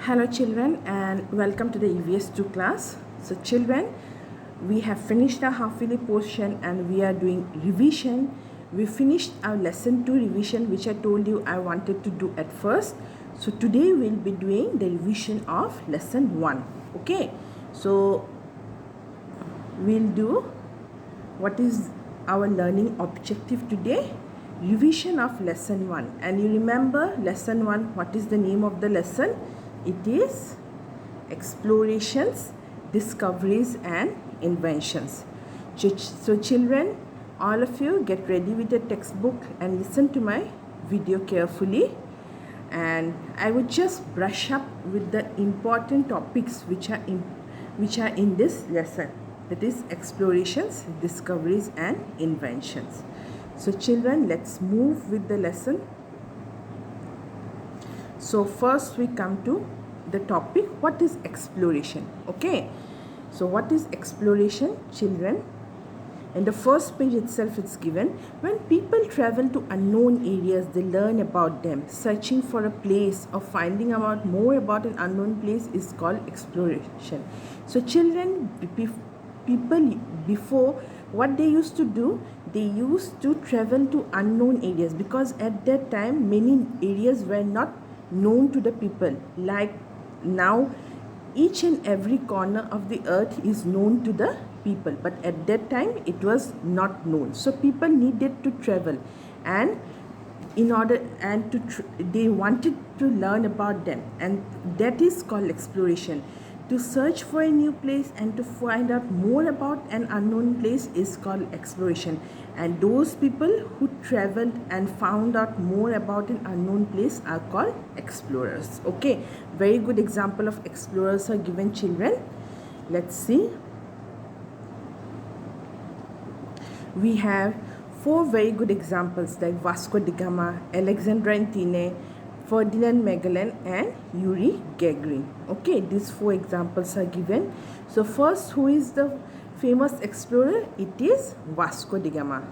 Hello children and welcome to the EVS2 class. So children, we have finished our half-yearly portion and we are doing revision. We finished our lesson 2 revision, which I told you I wanted to do at first. So today we'll be doing the revision of lesson 1. Okay, so we'll do what is our learning objective today. Revision of lesson 1. And you remember lesson 1, what is the name of the lesson? It is Explorations, Discoveries and Inventions. So children, all of you get ready with the textbook and listen to my video carefully. And I would just brush up with the important topics which are in this lesson. That is Explorations, Discoveries and Inventions. So children, let's move with the lesson. So first we come to the topic, what is exploration? Okay, so what is exploration, children? In the first page itself it's given, when people travel to unknown areas, they learn about them. Searching for a place or finding out more about an unknown place is called exploration. So children, people before, what they used to do, they used to travel to unknown areas, because at that time many areas were not known to the people. Like now, each and every corner of the earth is known to the people, but at that time it was not known. So people needed to travel, and they wanted to learn about them, and that is called exploration. To search for a new place and to find out more about an unknown place is called exploration. And those people who traveled and found out more about an unknown place are called explorers. Okay, very good example of explorers are given, children. Let's see. We have 4 very good examples like Vasco da Gama, Alexander Antony, Ferdinand Magellan and Yuri Gagarin. Okay, these 4 examples are given. So first, who is the famous explorer? It is Vasco da Gama.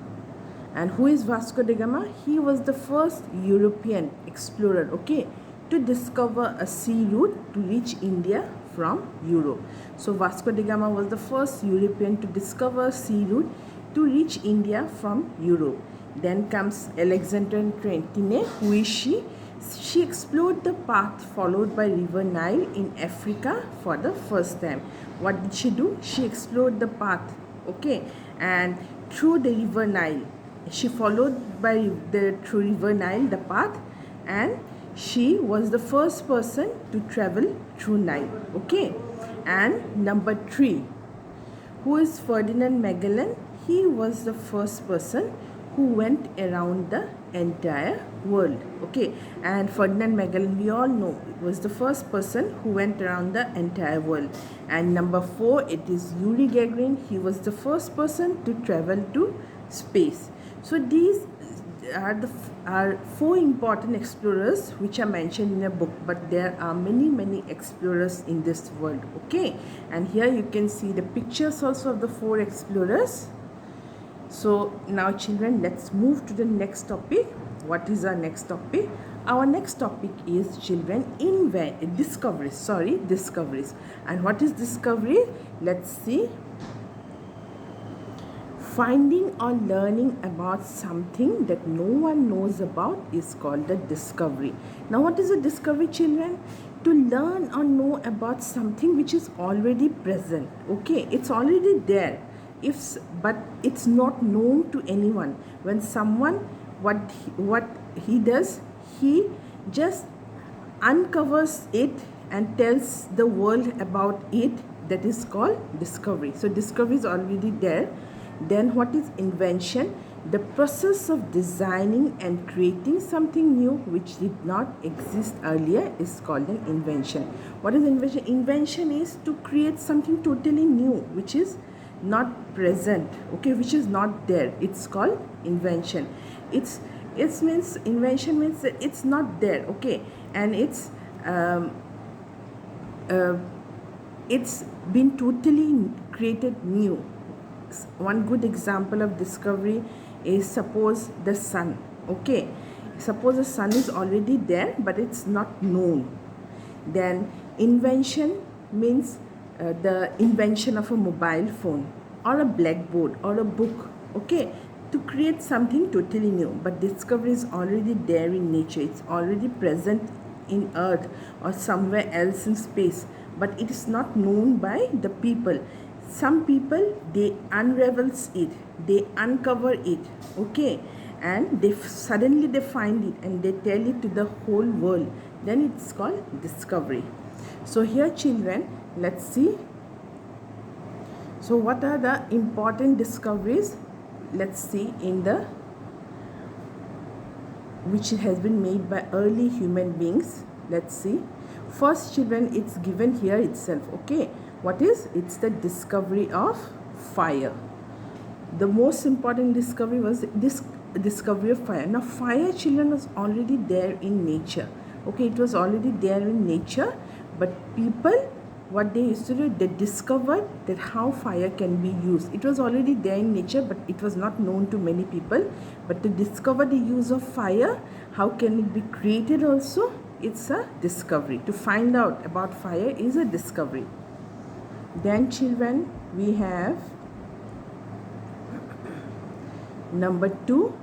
And who is Vasco da Gama? He was the first European explorer, okay, to discover a sea route to reach India from Europe. So Vasco da Gama was the first European to discover a sea route to reach India from Europe. Then comes Alexander Antony. Who is she? She explored the path followed by River Nile in Africa for the first time. What did she do? She explored the path, okay, and through the River Nile. She followed by through River Nile the path, and she was the first person to travel through Nile, okay. And number 3, who is Ferdinand Magellan? He was the first person who went around the entire world, okay. And Ferdinand Magellan, we all know, was the first person who went around the entire world. And number 4, it is Yuri Gagarin. He was the first person to travel to space. So these are 4 important explorers which are mentioned in a book, but there are many explorers in this world, okay. And here you can see the pictures also of the 4 explorers. So now children, let's move to the next topic. What is our next topic? Our next topic is, children, discoveries. And what is discovery? Let's see. Finding or learning about something that no one knows about is called the discovery. Now what is a discovery, children? To learn or know about something which is already present, okay. It's already there, but it's not known to anyone. When someone, what he does, he just uncovers it and tells the world about it. That is called discovery. So discovery is already there. Then what is invention? The process of designing and creating something new which did not exist earlier is called an invention. What is invention? Invention is to create something totally new which is not present, okay, which is not there. It's called invention. Invention means that it's not there, okay, and it's been totally created new. One good example of discovery is, suppose the sun, okay. Suppose the sun is already there but it's not known. Then invention means the invention of a mobile phone or a blackboard or a book, okay, to create something totally new. But discovery is already there in nature, it's already present in earth or somewhere else in space, but it is not known by the people. Some people, they unravels it, they uncover it, okay, and suddenly they find it and they tell it to the whole world, then it's called discovery. So here children, let's see. So what are the important discoveries? Let's see in the which has been made by early human beings. Let's see. First children, it's given here itself, okay. What is? It's the discovery of fire. The most important discovery was this discovery of fire. Now fire children was already there in nature, okay, it was already there in nature, but people, what they used to do, they discovered that how fire can be used. It was already there in nature, but it was not known to many people. But to discover the use of fire, how can it be created also, it's a discovery. To find out about fire is a discovery. Then children, we have number 2,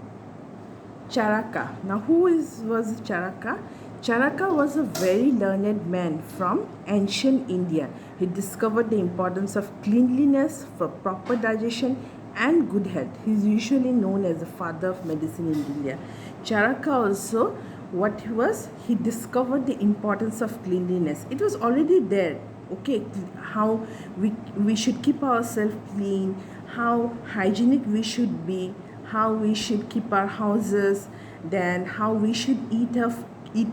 Charaka. Now who was Charaka? Charaka was a very learned man from ancient India. He discovered the importance of cleanliness for proper digestion and good health. He is usually known as the father of medicine in India. Charaka also, what he was, he discovered the importance of cleanliness. It was already there, okay, how we should keep ourselves clean, how hygienic we should be, how we should keep our houses, then how we should eat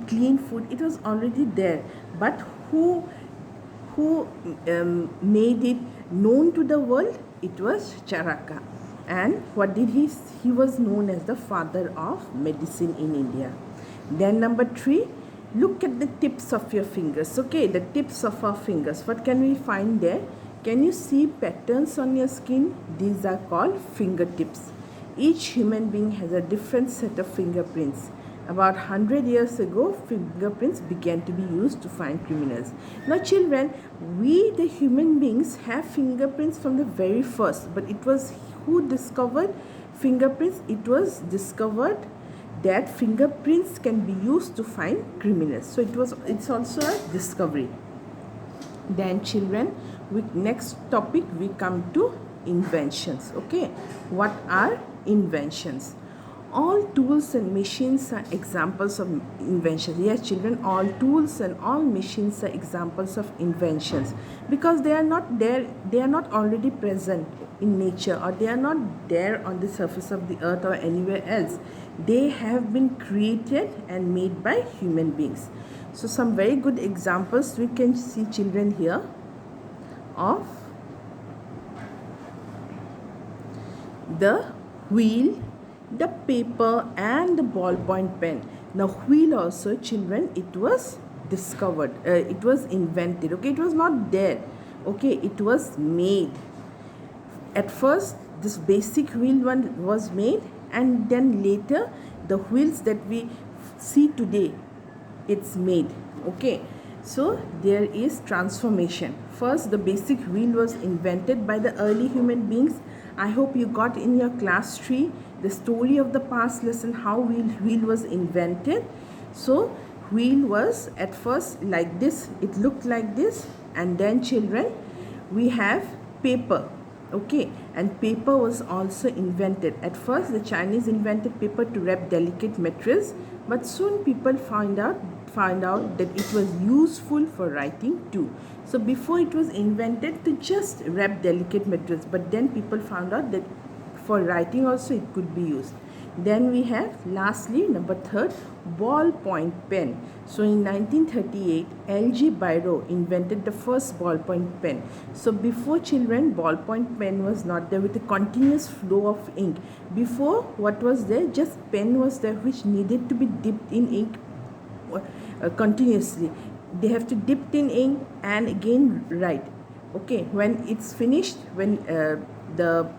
clean food. It was already there, but who made it known to the world? It was Charaka. And what did he was known as the father of medicine in India. Then number 3, look at the tips of your fingers, okay, the tips of our fingers. What can we find there? Can you see patterns on your skin? These are called fingertips. Each human being has a different set of fingerprints. About 100 years ago, fingerprints began to be used to find criminals. Now children, we the human beings have fingerprints from the very first, but it was who discovered fingerprints? It was discovered that fingerprints can be used to find criminals. So it's also a discovery. Then children, with next topic we come to inventions, okay. What are inventions? All tools and machines are examples of inventions. Yes children, all tools and all machines are examples of inventions, because they are not there, they are not already present in nature, or they are not there on the surface of the earth or anywhere else. They have been created and made by human beings. So some very good examples we can see children here of the wheel, the paper and the ballpoint pen. Now wheel also children, it was discovered, it was invented, okay, it was not there, okay, it was made. At first this basic wheel one was made, and then later the wheels that we see today, it's made, okay. So there is transformation. First the basic wheel was invented by the early human beings. I hope you got in your class 3 the story of the past lesson how wheel was invented. So wheel was at first like this, it looked like this, and then children we have paper, okay, and paper was also invented. At first the Chinese invented paper to wrap delicate materials, but soon people found out that it was useful for writing too. So before it was invented to just wrap delicate materials, but then people found out that for writing also it could be used. Then we have lastly number 3rd, ballpoint pen. So in 1938 L.G. Biro invented the first ballpoint pen. So before children, ballpoint pen was not there with a continuous flow of ink. Before what was there? Just pen was there which needed to be dipped in ink continuously. They have to dip in ink and again write, okay. When it's finished, when the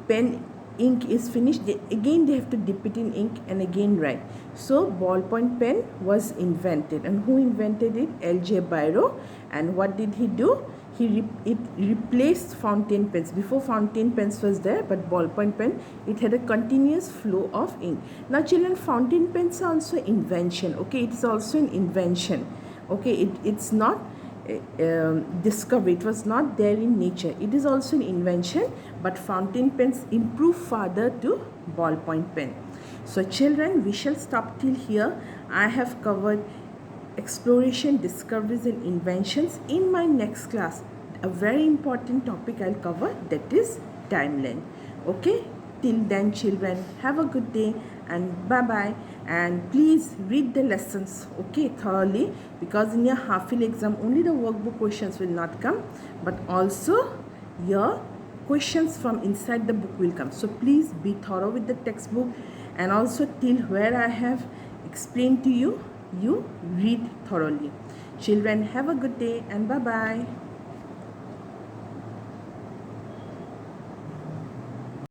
pen ink is finished, again they have to dip it in ink and again write. So ballpoint pen was invented, and who invented it? L.J. Biro. And what did he do? It replaced fountain pens. Before, fountain pens was there, but ballpoint pen, it had a continuous flow of ink. Now children, fountain pens are also invention. Okay, it is also an invention. Okay, it's not discovery. It was not there in nature. It is also an invention, but fountain pens improve further to ballpoint pen. So children, we shall stop till here. I have covered exploration, discoveries and inventions. In my next class, a very important topic I'll cover, that is timeline. Okay, till then children, have a good day and bye bye. And please read the lessons, okay, thoroughly, because in your half-yearly exam only the workbook questions will not come, but also your questions from inside the book will come. So please be thorough with the textbook, and also till where I have explained to you, you read thoroughly. Children, have a good day and bye bye.